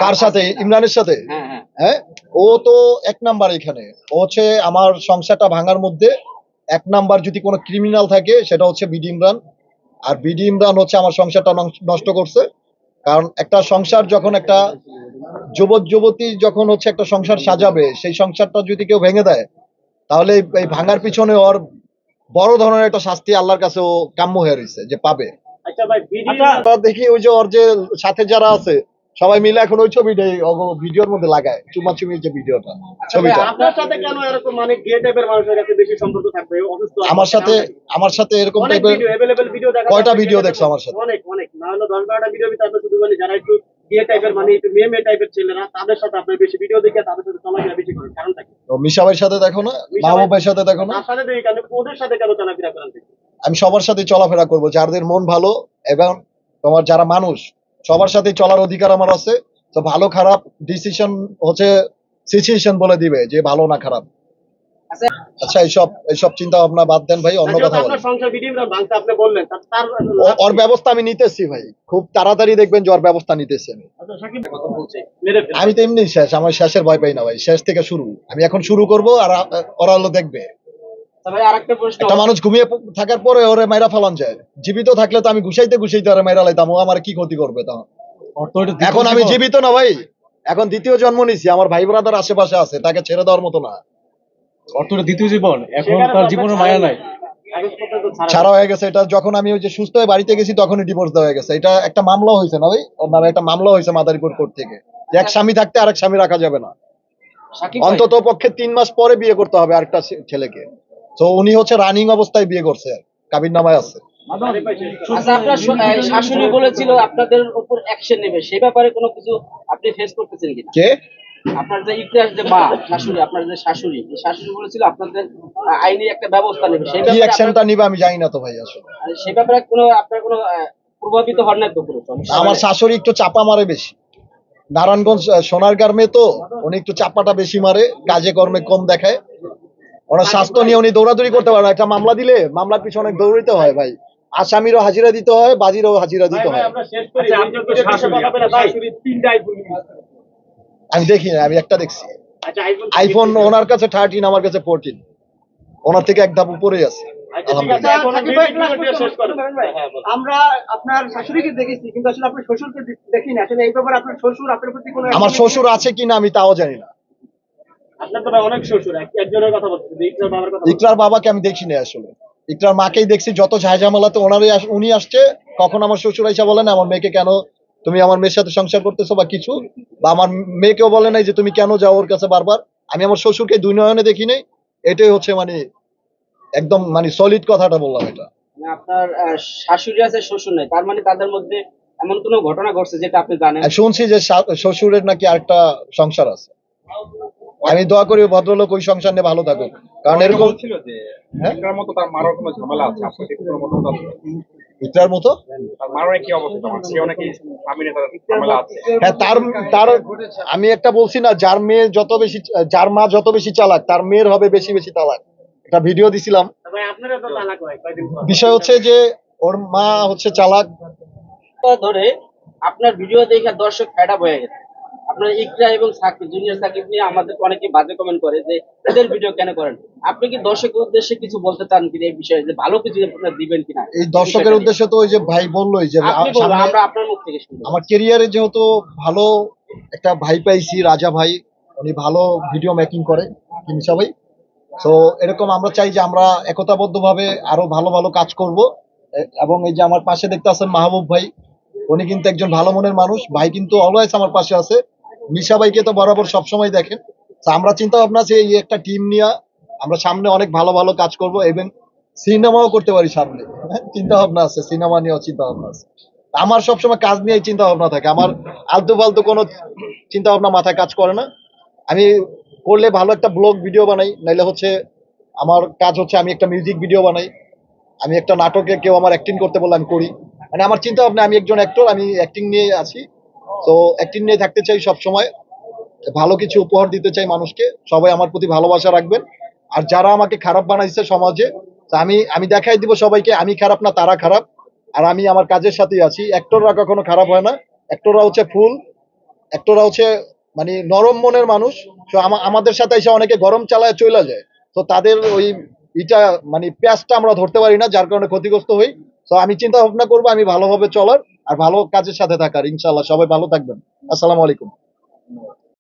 কার সাথে? ইমরানের সাথে? হ্যাঁ, ও তো এক নাম্বার। এখানে ও হচ্ছে আমার সংসারটা ভাঙার মধ্যে এক নাম্বার। যদি কোনো ক্রিমিনাল থাকে সেটা হচ্ছে বিডি ইমরান। আর বিডি ইমরান হচ্ছে আমার সংসারটা নষ্ট করছে। কারণ একটা সংসার যখন একটা যুবক যুবতী যখন হচ্ছে একটা সংসার সাজাবে, সেই সংসারটা যদি কেউ ভেঙে দেয়, তাহলে এই ভাঙার পিছনে ওর বড় ধরনের একটা শাস্তি আল্লাহর কাছে ও কাম্য হয়ে রয়েছে যে পাবে। আচ্ছা ভাই, দেখি ওই যে ওর যে সাথে যারা আছে সবাই মিলে এখন ওই ছবিটাই ভিডিওর মধ্যে লাগায়, চুমাচুমির যে ভিডিওটা, ছবিটা। আপনার সাথে কেন এরকম মানে গে টাইপের মানুষের কাছে বেশি সম্পর্ক থাকবে? অসুস্থ আমার সাথে এরকম অনেক টাইপের ভিডিও अवेलेबल ভিডিও দেখা। কয়টা ভিডিও দেখছো আমার সাথে? অনেক অনেক, না হলো 10-12টা ভিডিও ভিতরে আপনি শুধু বলি যারা একটু গে টাইপের মানে একটু মেয়ে টাইপের ছেলেরা, তাদের সাথে আপনি বেশি ভিডিও দেখে তাদের সাথে চলাফেরা বেশি করেন, কারণটা কি? তো মিশা ভাইয়ের সাথে দেখো না, মাহবুব ভাইয়ের সাথে দেখো না? তার সাথে দেখি কেন, ওদের সাথে কেন চলাফেরা করেন? আমি সবার সাথে চলাফেরা করব, যাদের মন ভালো এবং তোমার যারা মানুষ, সবার সাথে চলার অধিকার আমার আছে। তো ভালো খারাপ ডিসিশন হচ্ছে সিচুয়েশন বলে দিবে যে ভালো না খারাপ। আচ্ছা, এইসব চিন্তা ভাবনা বাদ দেন ভাই, অন্য কথা বলেন। আপনার সংসার বিডি ইমরান ভাঙতে আপনি বললেন, তার ওর ব্যবস্থা আমি নিতেছি ভাই, খুব তাড়াতাড়ি দেখবেন যে ওর ব্যবস্থা নিতেছি আমি। কথা বলছে মেরে ফেলে। আমি তো এমনি শেষ, আমার শেষের ভয় পাই না ভাই, শেষ থেকে শুরু। আমি এখন শুরু করব আর ওরা হলো দেখবে। ভাই আরেকটা প্রশ্ন, একটা মানুষ ঘুমিয়ে থাকার পরে ওরে মাইরা ফালান যায়, জীবিত থাকলে তো আমি ঘুষাইতে ওরে মাইরা লাইতাম, ও আমার কি ক্ষতি করবে তখন? এখন আমি জীবিত না ভাই, এখন দ্বিতীয় জন্ম নিছি, আমার ভাই ব্রাদার আশেপাশে আছে, তাকে ছেড়ে দেওয়ার মতো না। অর্থটা দ্বিতীয় জীবন, এখন তার জীবনের মায়া নাই, ছাড়া হয়ে গেছে। এটা যখন আমি ওই যে সুস্থ হয়ে বাড়িতে গেছি তখনই ডিভোর্স দেওয়া হয়ে গেছে। এটা একটা মামলা হয়েছে না ভাই, ওর নামে একটা মামলা হয়েছে মাদারীপুর কোর্ট থেকে, যে এক স্বামী থাকতে আরেক স্বামী রাখা যাবে না, অন্তত পক্ষে 3 মাস পরে বিয়ে করতে হবে আরেকটা ছেলেকে। তো উনি হচ্ছে রানিং অবস্থায় বিয়ে করছে, কাবির নামায় আছে। আচ্ছা, আপনার শাশুড়ি বলেছিল আপনাদের উপর অ্যাকশন নেবে, সেই ব্যাপারে কোনো কিছু আপনি ফেস করতেছেন কিনা? কে? আপনার যে ইতিহাস যে মা শাশুড়ি, আপনার যে শাশুড়ি, এই শাশুড়ি বলেছিল আপনাদের আইনি একটা ব্যবস্থা নেবে, সেই কি ব্যাপারে অ্যাকশনটা নিবে আমি জানি না তো ভাই আসলে। সেই ব্যাপারে কোনো আপনার কোনো প্রভাবিত হন না তো? পুরো আমার শাশুড়ি একটু চাপা মারে বেশি, নারায়ণগঞ্জ সোনারগাঁর মেয়ে তো, উনি একটু চাপাটা বেশি মারে, কাজে কর্মে কম দেখায়। ওনার স্বাস্থ্য নিয়ে উনি দৌড়াদৌড়ি করতে পারে না। একটা মামলা দিলে মামলার পিছনে অনেক দৌড়িতে হয় ভাই, আসামিরও হাজিরা দিতে হয়, বাজিরও হাজিরা দিতে হয়। আমরা শেষ করি। শাশুড়ি তিনটা আইফোন। আমি দেখি না, আমি একটা দেখছি। আচ্ছা, আইফোন ওনার কাছে 13, আমার কাছে 14, ওনার থেকে এক ধাপ উপরেই আছে। আমরা আপনার শাশুড়িকে দেখেছি, কিন্তু আসলে আপনার শ্বশুরকে দেখিনি। আসলে এই ব্যাপারে আপনার শ্বশুর আপনার প্রতি কোনো, আমার শ্বশুর আছে কিনা আমি তাও জানি না। আপনার তো ভাই অনেক শ্বশুর, একজনের কথা বলতেছি, ইকরার বাবার কথা। ইকরার বাবাকে আমি দেখিনি আসলে, ইকরার মাকেই দেখছি। যত ঝামেলাতে উনি আসছে, কখন আমার শ্বশুর আইসা বলে না আমার মেয়েকে কেন তুমি আমার মেয়ের সাথে সংসার করতেছো বা কিছু, বা আমার মেয়েকেও বলে নাই যে তুমি কেন যাও ওর কাছে বারবার। আমি আমার শ্বশুরকে দুই নয়নে দেখি নাই, এটাই হচ্ছে মানে একদম মানে সলিড কথাটা বললাম এটা। আপনার শাশুড়ি আছে, শ্বশুর নাই, তার মানে তাদের মধ্যে এমন কোনো ঘটনা ঘটছে যেটা আপনি জানেন? শুনছি যে শ্বশুরের নাকি আরেকটা সংসার আছে। আমি দোয়া করি ভদ্রলোক ওই সংসার নিয়ে ভালো থাকুক, কারণ এরকম ছিল যে ইকরার মতো তার মারও কোনো ঝামেলা আছে, আপনার কি কোনো মতো ইকরার মতো তার মারও কি অবস্থা, সেও নাকি স্বামীর তার ঝামেলা আছে? হ্যাঁ, তার আমি একটা বলছি না, যার মেয়ে যত বেশি, যার মা যত বেশি চালাক, তার মেয়ের হবে বেশি বেশি তালাক। একটা ভিডিও দিছিলাম। ভাই আপনারা তো তালাক হয় কয়দিন পর। বিষয় হচ্ছে যে ওর মা হচ্ছে চালাক। ধরে আপনার ভিডিও দেখে দর্শক ফেড আপ হয়ে গেছে। আপনার ইকরা এবং সাকিব, জুনিয়র সাকিব নিয়ে আমাদের অনেকে বাজে কমেন্ট করে যে এদের ভিডিও কেন করেন। আপনি কি দর্শকের উদ্দেশ্যে কিছু বলতে চান কিনা এই বিষয়ে, যে ভালো কিছু আপনারা দিবেন কিনা? এই দর্শকের উদ্দেশ্যে তো ওই যে ভাই বললোই যে আপনি বলুন, আমরা আপনার মুখ থেকে শুনবো। আমার ক্যারিয়ারে যেহেতু ভালো একটা ভাই পাইছি, রাজা ভাই, উনি ভালো ভিডিও মেকিং করে কিনসা ভাই। তো এরকম আমরা চাই যে আমরা একতাবদ্ধ ভাবে আরো ভালো ভালো কাজ করব। এবং এই যে আমার পাশে দেখতে আছেন মাহবুব ভাই, উনি কিন্তু একজন ভালো মনের মানুষ ভাই, কিন্তু অলওয়েজ আমার পাশে আছে। মিশা ভাইকে তো বরাবর সবসময় দেখেন। তো আমরা চিন্তা ভাবনা যে এই একটা টিম নিয়ে আমরা সামনে অনেক ভালো ভালো কাজ করব, এবং সিনেমাও করতে পারি সামনে। চিন্তা ভাবনা আছে, সিনেমা নিয়েও চিন্তা ভাবনা আছে। আমার সবসময় কাজ নিয়ে চিন্তা ভাবনা থাকে, আমার আলতু ফালতু কোনো চিন্তা ভাবনা মাথায় কাজ করে না। আমি করলে ভালো একটা ব্লগ ভিডিও বানাই, নাইলে হচ্ছে আমার কাজ হচ্ছে আমি একটা মিউজিক ভিডিও বানাই, আমি একটা নাটকে কেউ আমার অ্যাক্টিং করতে বললে আমি করি। মানে আমার চিন্তা ভাবনা, আমি একজন অ্যাক্টর, আমি অ্যাক্টিং নিয়ে আছি। তো অ্যাক্টিং নিয়ে থাকতে চাই সব সময়, ভালো কিছু উপহার দিতে চাই মানুষকে। সবাই আমার প্রতি ভালোবাসা রাখবেন। আর যারা আমাকে খারাপ বানাইছে সমাজে, আমি দেখাই দিব সবাইকে আমি খারাপ না, তারা খারাপ। আর আমি আমার কাজের সাথেই আছি। অ্যাক্টররা কখনো খারাপ হয় না, অ্যাক্টররা হচ্ছে ফুল, অ্যাক্টররা হচ্ছে মানে নরম মনের মানুষ। তো আমাদের সাথে এসে অনেকে গরম চালায় চলে যায়। তো তাদের ওই ইটা মানে প্যাঁচটা আমরা ধরতে পারি না, যার কারণে ক্ষতিগ্রস্ত হই। তো আমি চিন্তা ভাবনা করবো আমি ভালোভাবে চলার আর ভালো কাজের সাথে থাকার। ইনশাল্লাহ সবাই ভালো থাকবেন। আসসালামু আলাইকুম।